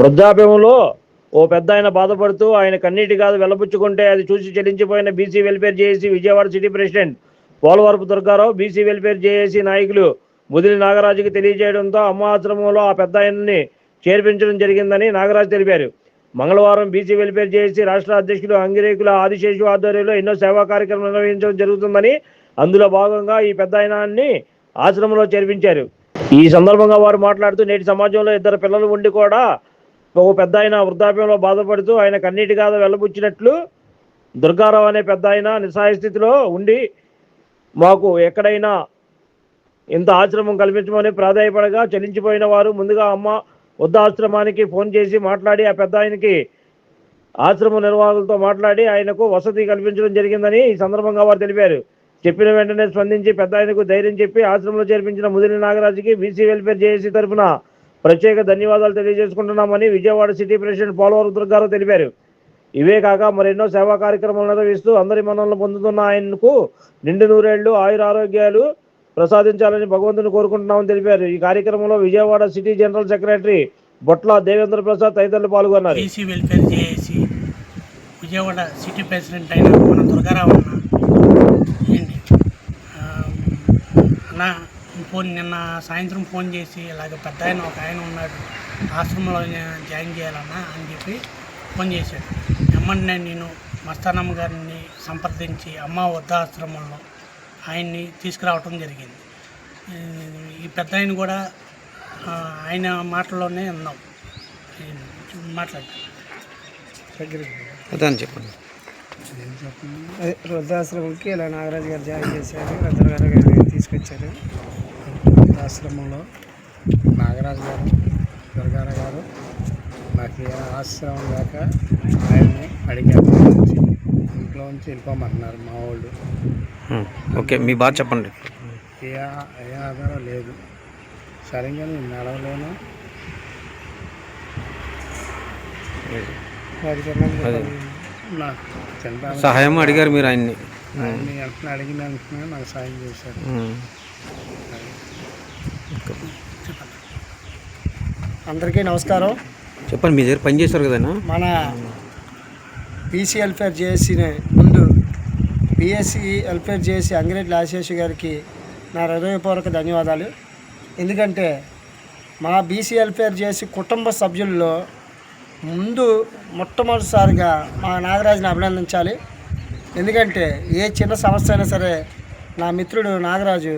వృద్ధాప్యంలో ఓ పెద్దాయన బాధపడుతూ ఆయన కన్నీటి కాదు వెళ్లబుచ్చుకుంటే అది చూసి చెల్లించిపోయిన BC welfare JAC Vijayawada city president Polavarapu Durgarao BC welfare JAC నాయకులు ముదిలి నాగరాజుకి తెలియజేయడంతో అమ్మ ఆశ్రమంలో ఆ పెద్దాయన్ని చేర్పించడం జరిగిందని నాగరాజు తెలిపారు. మంగళవారం బీసీ వెల్ఫేర్ జేఏసీ రాష్ట్ర అధ్యక్షులు అంగిరేకుల ఆదిశేషు ఆధ్వర్యంలో ఎన్నో సేవా కార్యక్రమాలు నిర్వహించడం జరుగుతుందని, అందులో భాగంగా ఈ పెద్దాయనాన్ని ఆశ్రమంలో చేర్పించారు. ఈ సందర్భంగా వారు మాట్లాడుతూ నేటి సమాజంలో ఇద్దరు పిల్లలు ఉండి కూడా ఓ పెద్దాయన వృద్ధాప్యంలో బాధపడుతూ ఆయన కన్నీటి గాథ వెళ్లబుచ్చినట్లు దుర్గారావు అనే పెద్దాయన నిస్సహాయ స్థితిలో ఉండి మాకు ఎక్కడైనా ఇంత ఆశ్రమం కల్పించమని ప్రాధాయపడగా చెల్లించిపోయిన వారు ముందుగా అమ్మ వృద్ధాశ్రమానికి ఫోన్ చేసి మాట్లాడి ఆ పెద్దాయనకి ఆశ్రమ నిర్వాహకులతో మాట్లాడి ఆయనకు వసతి కల్పించడం జరిగిందని ఈ సందర్భంగా వారు తెలిపారు. చెప్పిన వెంటనే స్పందించి పెద్దాయనకు ధైర్యం చెప్పి ఆశ్రమంలో చేర్పించిన ముదిలి నాగరాజుకి బీసీ వెల్ఫేర్ జేఏసీ తరఫున ప్రత్యేక ధన్యవాదాలు తెలియజేసుకుంటున్నామని విజయవాడ సిటీ ప్రెసిడెంట్ పోలవరపు దుర్గారావు తెలిపారు. ఇవే కాక మరెన్నో సేవా కార్యక్రమాలు నిర్వహిస్తూ అందరి మన్ననలు పొందుతున్న ఆయనకు నిండు నూరేళ్లు ఆయుర ఆరోగ్యాలు ప్రసాదించాలని భగవంతుని కోరుకుంటున్నామని తెలిపారు. ఈ కార్యక్రమంలో విజయవాడ సిటీ జనరల్ సెక్రటరీ బొట్ల దేవేంద్ర ప్రసాద్ తదితరులు పాల్గొన్నారు. BC welfare JAC Vijayawada city president అయిన మన దుర్గారావు అన్న నిన్న సాయంత్రం ఫోన్ చేసి ఇలాగ పెద్ద ఆయన ఒక ఆయన ఉన్నాడు ఆశ్రమంలో జాయిన్ చేయాలన్నా అని చెప్పి ఫోన్ చేశాడు. ఎమ్మంటే నేను మస్తానమ్మ గారిని సంప్రదించి అమ్మ వృద్ధాశ్రమంలో ఆయన్ని తీసుకురావటం జరిగింది. ఈ పెద్ద ఆయన కూడా ఆయన మాటల్లోనే ఉన్నాం చెప్పండి. వృద్ధాశ్రమంకి ఇలా నాగరాజు గారు జాయిన్ చేశారు, రుద్రగారు గారు తీసుకొచ్చారు. వృద్ధాశ్రమంలో నాగరాజు గారు దుర్గారావు గారు నాకు ఏ ఆశ్రమం లేక ఆయన్ని అడిగారు, ఇంట్లో నుంచి వెళ్ళిపోమంటున్నారు మా వాళ్ళు. ఓకే, మీ బాధ చెప్పండి. ఏ ఆధారం లేదు, సరిగ్గా నేను నడవలేను, నాకు సహాయం అడిగారు మీరు ఆయన్ని వెంటనే అడిగిన వెంటనే నాకు సాయం చేశారు. అందరికీ నమస్కారం. చెప్పండి, మీ దగ్గర పని చేశారు కదన్నా. మన బీసీ వెల్ఫేర్ జేఏసీని ముందు బీఎస్సీ వెల్ఫేర్ జేఏసీ అంగిరెడ్డి ఆశేష్ గారికి నా హృదయపూర్వక ధన్యవాదాలు. ఎందుకంటే మా బీసీ వెల్ఫేర్ జేఏసీ కుటుంబ సభ్యుల్లో ముందు మొట్టమొదటిసారిగా మా నాగరాజుని అభినందించాలి. ఎందుకంటే ఏ చిన్న సమస్య అయినా సరే నా మిత్రుడు నాగరాజు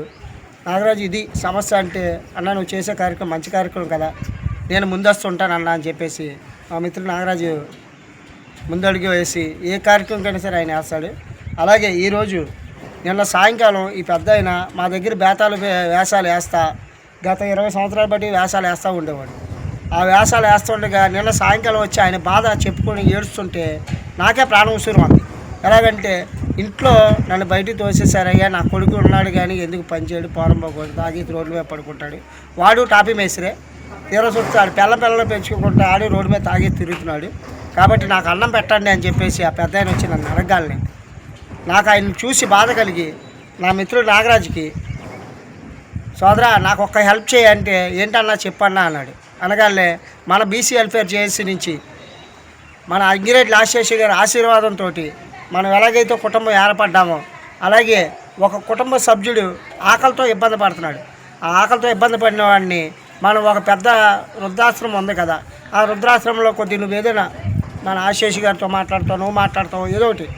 ఇది సమస్య అంటే అన్న నువ్వు చేసే కార్యక్రమం మంచి కార్యక్రమం కదా, నేను ముందొస్తుంటాను అన్న అని చెప్పేసి మా మిత్రుడు నాగరాజు ముందడుగు వేసి ఏ కార్యక్రమంకైనా సరే ఆయన వేస్తాడు. అలాగే ఈరోజు నిన్న సాయంకాలం ఈ పెద్ద ఆయన మా దగ్గర వేషాలు వేస్తా గత 20 సంవత్సరాలు బట్టి వేషాలు వేస్తూ ఉండేవాడు. ఆ వేషాలు వేస్తుండగా నిన్న సాయంకాలం వచ్చి ఆయన బాధ చెప్పుకొని ఏడుస్తుంటే నాకే ప్రాణం ఉసురు ఉంది. ఎలాగంటే ఇంట్లో నన్ను బయటికి తోసేసారయ్యా, నా కొడుకు ఉన్నాడు కానీ ఎందుకు పనిచేయడు, పోరం పోకూడదు, తాగి రోడ్డు మీద పడుకుంటాడు, వాడు టాపీ మేసిరే తీరసొస్తాడు, పిల్లలు పెంచుకుంటా ఆడి రోడ్డు మీద తాగి తిరుగుతున్నాడు, కాబట్టి నాకు అన్నం పెట్టండి అని చెప్పేసి ఆ పెద్ద ఆయన వచ్చి నన్ను అడగాలని నాకు ఆయన చూసి బాధ కలిగి నా మిత్రుడు నాగరాజుకి సోదరా నాకు ఒక్క హెల్ప్ చేయంటే ఏంటన్నా చెప్పన్నా అన్నాడు. అనగానే మన బీసీ వెల్ఫేర్ జేఏసీ నుంచి మన అంగిరెడ్డి ఆశేష్ గారి ఆశీర్వాదంతో మనం ఎలాగైతే కుటుంబం ఏర్పడ్డామో అలాగే ఒక కుటుంబ సభ్యుడు ఆకలితో ఇబ్బంది పడుతున్నాడు. ఆ ఆకలితో ఇబ్బంది పడిన వాడిని మనం ఒక పెద్ద వృద్ధాశ్రమం ఉంది కదా, ఆ వృద్ధాశ్రమంలో కొద్ది నువ్వు ఏదైనా మన ఆశేష్ గారితో మాట్లాడతావు, నువ్వు మాట్లాడతావు, ఏదో ఒకటి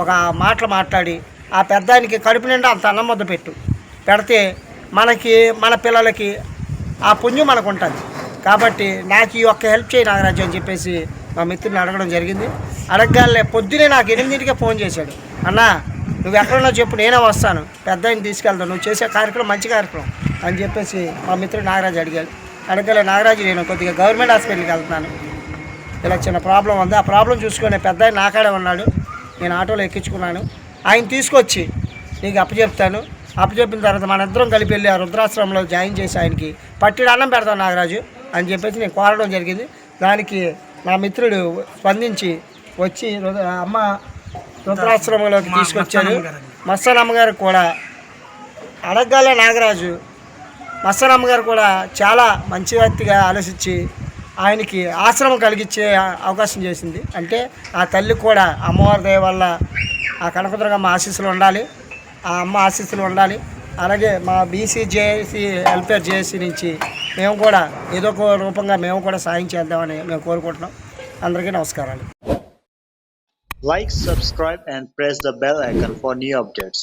ఒక మాటలు మాట్లాడి ఆ పెద్దానికి కడుపు నిండా అంత అన్నం ముద్ద పెడితే మనకి మన పిల్లలకి ఆ పుణ్యం మనకు ఉంటుంది. కాబట్టి నాకు ఈ ఒక్క హెల్ప్ చేయి నాగరాజు అని చెప్పేసి మా మిత్రుని అడగడం జరిగింది. అడగగానే పొద్దునే నాకు 8ంటికే ఫోన్ చేశాడు, అన్నా నువ్వు ఎక్కడున్నా చెప్పు నేనే వస్తాను, పెద్ద ఆయన తీసుకెళ్తాను, నువ్వు చేసే కార్యక్రమం మంచి కార్యక్రమం అని చెప్పేసి మా మిత్రుడు నాగరాజు అడగలే నాగరాజు నేను కొద్దిగా గవర్నమెంట్ హాస్పిటల్కి వెళ్తున్నాను, ఇలా చిన్న ప్రాబ్లం ఉంది, ఆ ప్రాబ్లం చూసుకునే పెద్ద ఆయన నాకాడే ఉన్నాడు, నేను ఆటోలో ఎక్కించుకున్నాను, ఆయన తీసుకొచ్చి నీకు అప్పచెప్పిన తర్వాత మన ఇద్దరం కలిపి వెళ్ళి ఆ రుద్రాశ్రమంలో జాయిన్ చేసి ఆయనకి పట్టిడు అన్నం పెడతాను నాగరాజు అని చెప్పేసి నేను కోరడం జరిగింది. దానికి నా మిత్రుడు స్పందించి వచ్చి అమ్మ రుద్రాశ్రమంలోకి తీసుకొచ్చారు. మస్తానమ్మ గారు కూడా అడగగానే నాగరాజు మస్తానమ్మ గారు కూడా చాలా మంచి వ్యక్తిగా ఆలోచించి ఆయనకి ఆశ్రమం కలిగించే అవకాశం చేసింది. అంటే ఆ తల్లి కూడా అమ్మవారి దయ వల్ల ఆ కనకదుర్గమ్మ ఆశీస్సులు ఉండాలి, ఆ అమ్మ ఆశీస్సులు ఉండాలి. అలాగే మా బీసీ జేఏసీ వెల్ఫేర్ జేఏసీ నుంచి మేము కూడా ఏదో ఒక రూపంగా మేము కూడా సాయం చేద్దామని మేము కోరుకుంటున్నాం. అందరికీ నమస్కారాలు. Like, subscribe and press the bell icon for new updates.